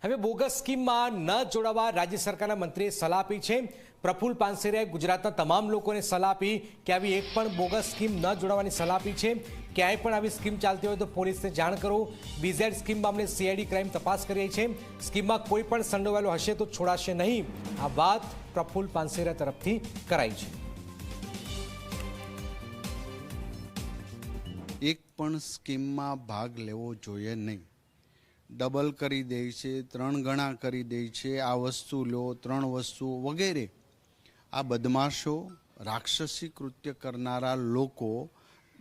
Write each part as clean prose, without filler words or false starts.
હવે બોગસ સ્કીમમાં ન જોડાવા રાજ્ય સરકારના મંત્રીએ સલાહ આપી છે। પ્રફુલ્લ પાનસેરિયાએ ગુજરાતના તમામ લોકોને સલાહ આપી કે આવી એક પણ બોગસ સ્કીમ ન જોડાવાની સલાહ આપી છે। ક્યાંય પણ આવી સ્કીમ ચાલતી હોય તો પોલીસને જાણ કરો। બીઝેડ સ્કીમ મામલે સીઆઈડી ક્રાઇમ તપાસ કરી રહી છે। સ્કીમમાં કોઈ પણ સંડોવાયેલો હશે તો છોડાશે નહીં, આ વાત પ્રફુલ્લ પાનસેરિયા તરફથી કરાઈ છે। એક પણ સ્કીમમાં ભાગ લેવો જોઈએ નહીં। ડબલ કરી દે છે, 3 ગણા કરી દે છે, આ વસ્તુ લો 3 વસ્તુ વગેરે। આ બદમાશો, રાક્ષસી કૃત્ય કરનારા લોકો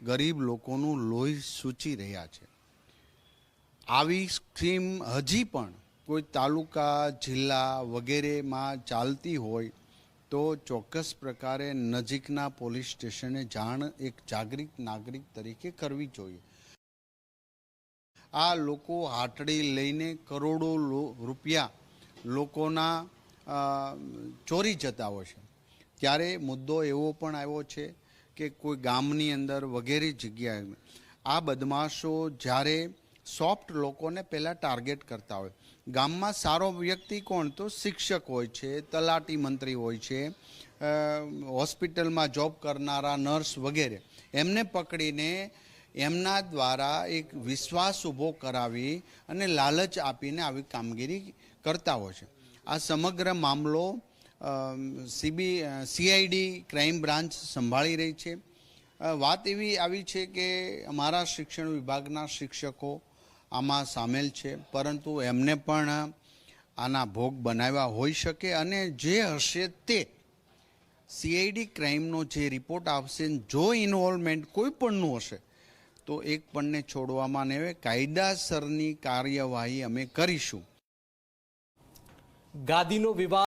ગરીબ લોકોનું લોહી સૂચી રહ્યા છે। આવી સ્કીમ હજી પણ કોઈ તાલુકા, જિલ્લા વગેરેમાં ચાલતી હોય તો ચોક્કસ પ્રકારે નજીકના પોલીસ સ્ટેશને જાણ એક જાગૃત નાગરિક તરીકે કરવી જોઈએ। આ લોકો હાટડી લઈને કરોડો રૂપિયા લોકોના ચોરી જતા હોય છે। ત્યારે મુદ્દો એવો પણ આવ્યો છે કે કોઈ ગામની અંદર વગેરે જગ્યાએ આ બદમાશો જ્યારે સોફ્ટ લોકોને પહેલાં ટાર્ગેટ કરતા હોય। ગામમાં સારો વ્યક્તિ કોણ? તો શિક્ષક હોય છે, તલાટી મંત્રી હોય છે, હોસ્પિટલમાં જોબ કરનારા નર્સ વગેરે, એમને પકડીને એમના દ્વારા એક વિશ્વાસ ઊભો કરાવી અને લાલચ આપીને આવી કામગીરી કરતા હોય છે। આ સમગ્ર મામલો સીઆઈડી ક્રાઇમ બ્રાન્ચ સંભાળી રહી છે। વાત એવી આવી છે કે અમારા શિક્ષણ વિભાગના શિક્ષકો આમાં સામેલ છે, પરંતુ એમને પણ આના ભોગ બનાવ્યા હોઈ શકે અને જે હશે તે સીઆઈડી ક્રાઇમનો જે રિપોર્ટ આવશે, જો ઇન્વોલ્વમેન્ટ કોઈ પણનું હશે તો એક પણને છોડવામાં નહીં આવે। કાયદાસરની કાર્યવાહી અમે કરીશું। ગાદીનો વિવાદ